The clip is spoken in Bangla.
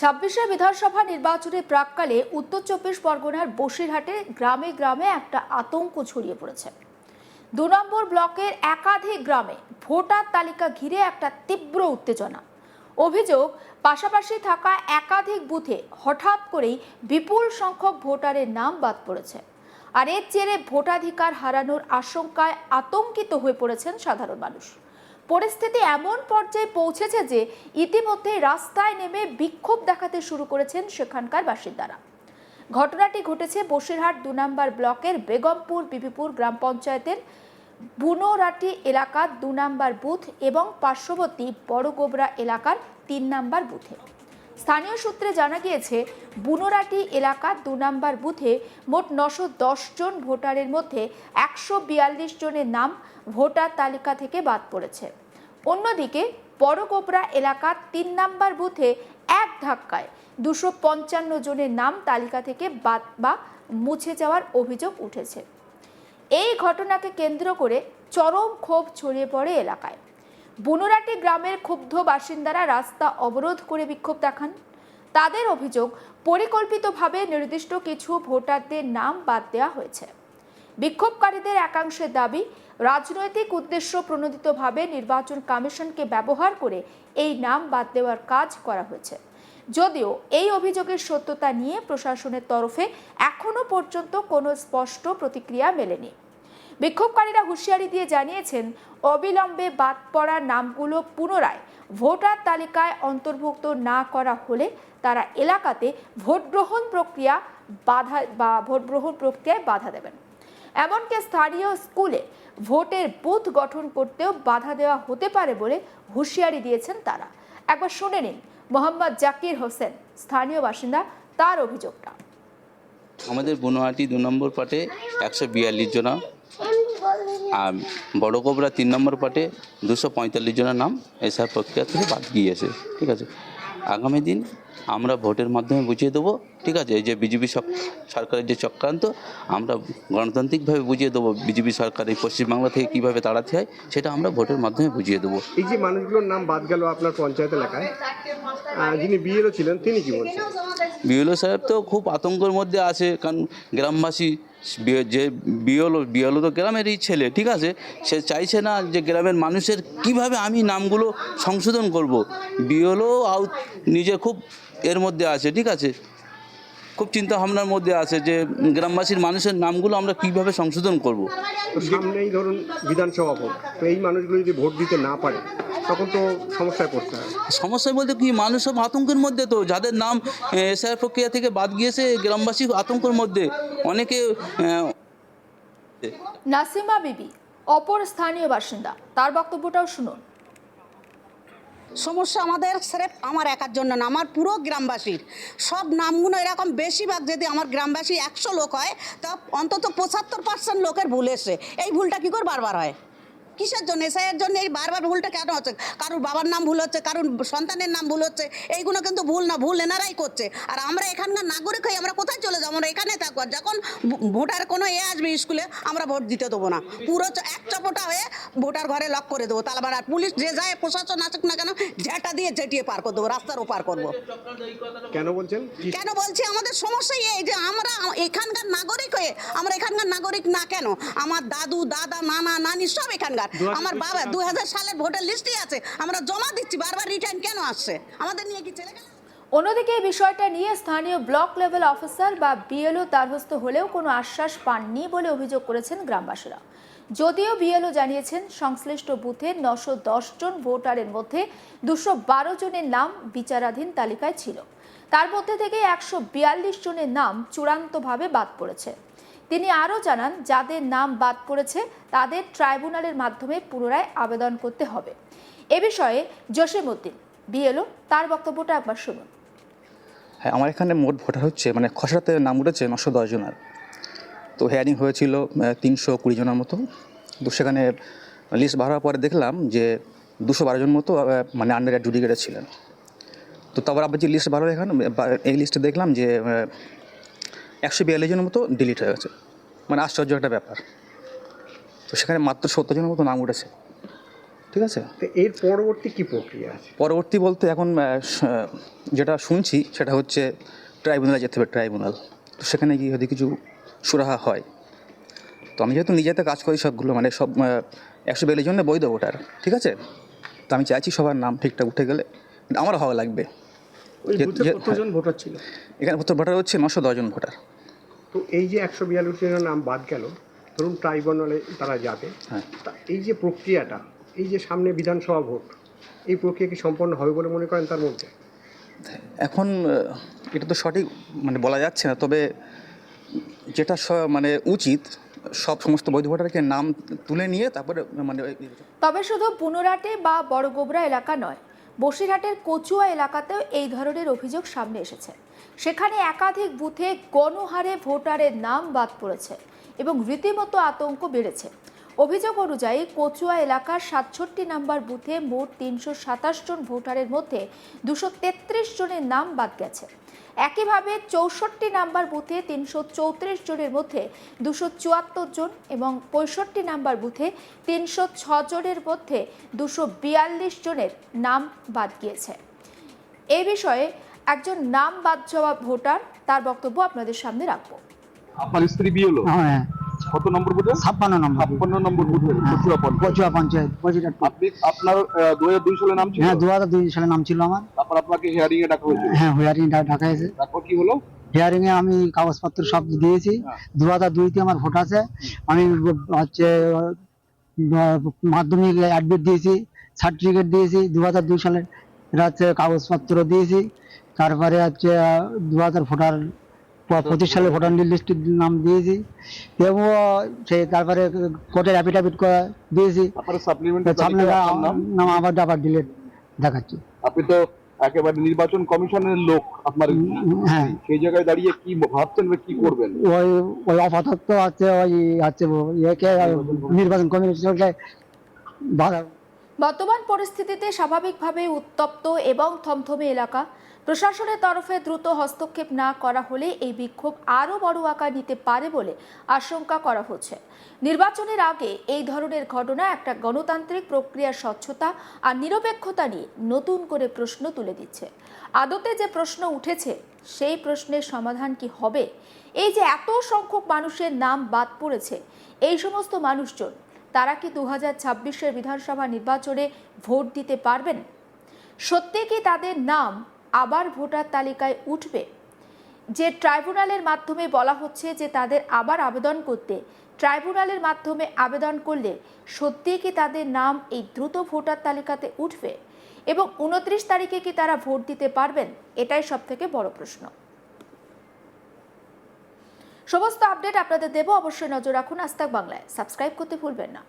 ছাব্বিশে বিধানসভা নির্বাচনের প্রাক্কালে উত্তর চব্বিশ পরগনার বসিরহাটে গ্রামে গ্রামে একটা আতঙ্ক ছড়িয়ে পড়েছে। ২ নম্বর ব্লকের একাধিক গ্রামে ভোটার তালিকা ঘিরে একটা তীব্র উত্তেজনা। অভিযোগ, পাশাপাশি থাকা একাধিক বুথে হঠাৎ করেই বিপুল সংখ্যক ভোটারের নাম বাদ পড়েছে। আর এর জেরে ভোটাধিকার হারানোর আশঙ্কায় আতঙ্কিত হয়ে পড়েছেন সাধারণ মানুষ। পরিস্থিতি এমন পর্যায়ে পৌঁছেছে যে ইতিমধ্যে রাস্তায় নেমে বিক্ষোভ দেখাতে শুরু করেছেন সেখানকার বাসিন্দারা। ঘটনাটি ঘটেছে বসিরহাট ২ নম্বর ব্লকের বেগমপুর বিবিপুর গ্রাম পঞ্চায়েতের বুনোরাটি এলাকার ২ নম্বর বুথ এবং পার্শ্ববর্তী বড়গোবরা এলাকার ৩ নম্বর বুথে। স্থানীয় সূত্রে জানা গিয়েছে, বুনোরাটি এলাকার ২ নম্বর বুথে মোট ৯১০ জন ভোটারের মধ্যে ১৪২ জনের নাম ভোটার তালিকা থেকে বাদ পড়েছে। অন্যদিকে বড়গোবরা এলাকার ৩ নম্বর বুথে এক ধাক্কায় ২৫৫ জনের নাম তালিকা থেকে বাদ বা মুছে যাওয়ার অভিযোগ উঠেছে। এই ঘটনাকে কেন্দ্র করে চরম ক্ষোভ ছড়িয়ে পড়ে এলাকায়। বুনোরাটি গ্রামের ক্ষুব্ধ বাসিন্দারা রাস্তা অবরোধ করে বিক্ষোভ দেখান। তাদের অভিযোগ, পরিকল্পিতভাবে নির্দিষ্ট কিছু ভোটারদের নাম বাদ দেওয়া হয়েছে। বিক্ষোভকারীদের একাংশের দাবি, রাজনৈতিক উদ্দেশ্য প্রণোদিতভাবে নির্বাচন কমিশনকে ব্যবহার করে এই নাম বাদ দেওয়ার কাজ করা হয়েছে। যদিও এই অভিযোগের সত্যতা নিয়ে প্রশাসনের তরফে এখনো পর্যন্ত কোনো স্পষ্ট প্রতিক্রিয়া মেলেনি। বিক্ষোভকারীরা হুঁশিয়ারি দিয়ে জানিয়েছেন, অবিলম্বে বাদ পড়া নামগুলো পুনরায় ভোটার তালিকায় অন্তর্ভুক্ত না করা হলে তারা এলাকাতে ভোট গ্রহণ প্রক্রিয়ায় বাধা দেবেন। এমনকি স্থানীয় স্কুলে ভোটের বুথ গঠন করতেও বাধা দেওয়া হতে পারে বলে হুঁশিয়ারি দিয়েছেন তারা। একবার শুনে নিন মোহাম্মদ জাকির হোসেন, স্থানীয় বাসিন্দা, তার অভিযোগটা। আমাদের বুনোহাটি ২ নম্বর পাটে ১৪২ জনা, আর বড়গোবরা ৩ নম্বর পাটে ২৪৫ জনের নাম এসআর প্রক্রিয়া থেকে বাদ গিয়েছে। ঠিক আছে, আগামী দিন আমরা ভোটের মাধ্যমে বুঝিয়ে দেবো। ঠিক আছে, এই যে বিজেপি সরকারের যে চক্রান্ত, আমরা গণতান্ত্রিকভাবে বুঝিয়ে দেবো বিজেপি সরকার এই পশ্চিমবাংলা থেকে কীভাবে তাড়াতে হয়, সেটা আমরা ভোটের মাধ্যমে বুঝিয়ে দেবো। এই যে মানুষগুলোর নাম বাদ গেল আপনার পঞ্চায়েত এলাকায়, যিনি বিএলও ছিলেন তিনি কি বলছেন? বিএলও সাহেব তো খুব আতঙ্কের মধ্যে আছে, কারণ গ্রামবাসী যে বিএলও তো গ্রামেরই ছেলে। ঠিক আছে, সে চাইছে না যে গ্রামের মানুষের কিভাবে আমি নামগুলো সংশোধন করব। বিএলও নিজে খুব এর মধ্যে আছে। ঠিক আছে, খুব চিন্তা ভাবনার মধ্যে আছে যে গ্রামবাসীর মানুষের নামগুলো আমরা কিভাবে সংশোধন করব। তো সামনেই ধরুন বিধানসভা ভোট, তো এই মানুষগুলো যদি ভোট দিতে না পারে তখন তো সমস্যায় পড়তে হয়। সমস্যায় বলতে কি, মানুষ সব আতঙ্কের মধ্যে, তো যাদের নাম এসআর প্রক্রিয়া থেকে বাদ গিয়েছে গ্রামবাসী আতঙ্কের মধ্যে। অনেকে নাসিমা বিবি অপর স্থানীয় বাসিন্দা, তার বক্তব্যটাও শুনুন। সমস্যা আমাদের স্রেফ আমার একার জন্য না, আমার পুরো গ্রামবাসীর সব নামগুলো এরকম। বেশিরভাগ যদি আমার গ্রামবাসী ১০০ লোক হয়, তা অন্তত ৭৫% লোকের ভুল এসে। এই ভুলটা কী করে বারবার হয়? কিসের জন্য? এসআইয়ের জন্য এই বারবার ভুলটা কেন হচ্ছে? কারুর বাবার নাম ভুল হচ্ছে, কারুর সন্তানের নাম ভুল হচ্ছে। এইগুলো কিন্তু ভুল না, ভুল এনারাই করছে। আর আমরা এখানকার নাগরিক হয়ে আমরা কোথায় চলে যাবো? আমরা এখানে থাকবো। আর যখন ভোটার কোনো আসবে স্কুলে, আমরা ভোট দিতে দেবো না। পুরো এক চপটা হয়ে ভোটার ঘরে লক করে দেবো, তালবার। আর পুলিশ যে যায়, প্রশাসন আসুক না কেন, ঝেঁটা দিয়ে ঝেঁটিয়ে পার করে দেবো, রাস্তার ওপার করবো। কেন বলছেন? কেন বলছি, আমাদের সমস্যাই এই যে আমরা এখানকার নাগরিক হয়ে, আমরা এখানকার নাগরিক না কেন? আমার দাদু, দাদা, নানা, নানি সব এখানকার। আমার বাবা ২০০০ সালের ভোটার লিস্টই আছে, আমরা জমা দিচ্ছি, বারবার রিটার্ন কেন আসছে? আমাদের নিয়ে কি ছেলে? অন্যদিকে এই বিষয়টা নিয়ে স্থানীয় ব্লক লেভেল অফিসার বা বিএলও দ্বারস্থ হলেও কোনো আশ্বাস পাননি বলে অভিযোগ করেছেন গ্রামবাসীরা। যদিও বিএলও জানিয়েছেন, সংশ্লিষ্ট বুথে ৯১০ জন ভোটারের মধ্যে ২১২ জনের নাম বিচারাধীন তালিকায় ছিল। তার মধ্যে থেকে ১৪২ জনের নাম চূড়ান্তভাবে বাদ পড়েছে। তিনি আরও জানান, যাদের নাম বাদ পড়েছে তাদের ট্রাইব্যুনালের মাধ্যমে পুনরায় আবেদন করতে হবে। এ বিষয়ে জসিমউদ্দিন বিএলও, তার বক্তব্যটা একবার শুনুন। হ্যাঁ, আমার এখানে মোট ভোটার হচ্ছে, মানে খসড়াতে নাম উঠেছে ৯১০ জনের। তো হেয়ারিং হয়েছিল ৩২০ জনের মতো। তো সেখানে লিস্ট বার হওয়ার পরে দেখলাম যে ২১২ জন মতো মানে আন্ডার অ্যাডজুডিকেটেড ছিলেন। তো তারপর আবার যে লিস্ট বার হয় এখানে, এই লিস্টে দেখলাম যে ১৪২ জনের মতো ডিলিট হয়ে গেছে। মানে আশ্চর্য একটা ব্যাপার। তো সেখানে মাত্র ৭০ জনের মতো নাম উঠেছে। ঠিক আছে। তো এর পরবর্তী কি প্রক্রিয়া আছে? পরবর্তী বলতে এখন যেটা শুনছি সেটা হচ্ছে ট্রাইব্যুনালে যেতে হবে, ট্রাইব্যুনাল। তো সেখানে গিয়ে যদি কিছু সুরাহা হয়, তো আমি যেহেতু নিজেতে কাজ করি সবগুলো, মানে সব 142 জন্য বৈধ ভোটার, ঠিক আছে। তো আমি চাইছি সবার নাম ঠিকঠাক উঠে গেলে আমারও ভালো লাগবে। ওই বুথে কতজন ভোটার ছিল? এখানে ভোটার হচ্ছে 910 জন ভোটার। তো এই যে 142 জনের নাম বাদ গেল, ধরুন ট্রাইব্যুনালে তারা যাবে, হ্যাঁ। তা এই যে প্রক্রিয়াটা, এই যে সামনে বিধানসভা ভোট, এই প্রক্রিয়া কি সম্পন্ন হবে বলে মনে করেন তার মধ্যে? এখন এটা তো সঠিক মানে বলা যাচ্ছে না, তবে যেটা মানে উচিত সব সমস্ত বৈধ ভোটারকে নাম তুলে নিয়ে তারপরে মানে তবে শুধু পুনরাটে বা বড়গোবরা এলাকা নয়, বসিরহাটের কচুয়া এলাকাতেও এই ধরনের অভিযোগ সামনে এসেছে। সেখানে একাধিক বুথে গণহারে ভোটারের নাম বাদ পড়েছে এবং রীতিমতো আতঙ্ক বেড়েছে। অভিযোগ অনুযায়ী কচুয়া এলাকার 67 নম্বর বুথে মোট 327 জন ভোটারের মধ্যে 233 জনের নাম বাদ গেছে। একইভাবে 64 নম্বর বুথে 334 জনের মধ্যে 274 জন এবং 65 নম্বর বুথে 306 জনের মধ্যে 242 জনের নাম বাদ গিয়েছে। এই বিষয়ে একজন নাম বাদ যাওয়া ভোটার তার বক্তব্য আপনাদের সামনে রাখবো। আপনার স্ত্রী বিয়ে হলো? হ্যাঁ, কত নম্বর বুথে? 56 নম্বর। 56 নম্বর বুথে কচুয়া পঞ্চায়েত বসিরহাট। আপনি আপনার 2002 সালে নাম ছিল? হ্যাঁ, 2002 সালে নাম ছিল আমার। তারপর আপনাকে হিয়ারিং এ ডাকা হয়েছিল? হ্যাঁ, হিয়ারিং ঢাকা এসে তারপর কি হলো? হিয়ারিং এ আমি কাগজপত্র সব দিয়েছি। 2002-তে আমার ভোট আছে। আমি হচ্ছে মাধ্যমিক অ্যাডমিট দিয়েছি, সার্টিফিকেট দিয়েছি 2002 সালে। এটা হচ্ছে কাগজপত্র দিয়েছি। তারপরে হচ্ছে 2000 ভোটার 25 সালে ভোটার লিস্টের নাম দিয়েছি এবং তারপরে কোর্টের অ্যাফিডাভিট দিয়েছি। আপনার সাপ্লিমেন্ট নাম আবার ডিলেট দেখাচ্ছি। আপনি তো একেবারে নির্বাচন কমিশনের লোক, আপনার হ্যাঁ, সেই জায়গায় দাঁড়িয়ে কি ভাবছেন বা কি করবেন? ওই আপাতত আছে ওই হচ্ছে নির্বাচন কমিশনকে বাধা। বর্তমান পরিস্থিতিতে স্বাভাবিকভাবে উত্তপ্ত এবং থমথমে এলাকা। প্রশাসনের তরফে দ্রুত হস্তক্ষেপ না করা হলে এই বিক্ষোভ আরও বড় আকার নিতে পারে বলে আশঙ্কা করা হচ্ছে। নির্বাচনের আগে এই ধরনের ঘটনা একটা গণতান্ত্রিক প্রক্রিয়ার স্বচ্ছতা আর নিরপেক্ষতা নিয়ে নতুন করে প্রশ্ন তুলে দিচ্ছে। আদতে যে প্রশ্ন উঠেছে সেই প্রশ্নের সমাধান কি হবে? এই যে এত সংখ্যক মানুষের নাম বাদ পড়েছে, এই সমস্ত মানুষজন তারা কি 2026-এর বিধানসভা নির্বাচনে ভোট দিতে পারবেন? সত্যি কি তাদের নাম আবার ভোটার তালিকায় উঠবে? যে ট্রাইব্যুনালের মাধ্যমে বলা হচ্ছে যে তাদের আবার আবেদন করতে, ট্রাইব্যুনালের মাধ্যমে আবেদন করলে সত্যি কি তাদের নাম এই দ্রুত ভোটার তালিকাতে উঠবে এবং 29 তারিখে কি তারা ভোট দিতে পারবেন? এটাই সবথেকে বড় প্রশ্ন। সমস্ত আপডেট আপনাদের দেব, অবশ্যই নজর রাখুন আজ তাক বাংলায়। সাবস্ক্রাইব করতে ভুলবেন না।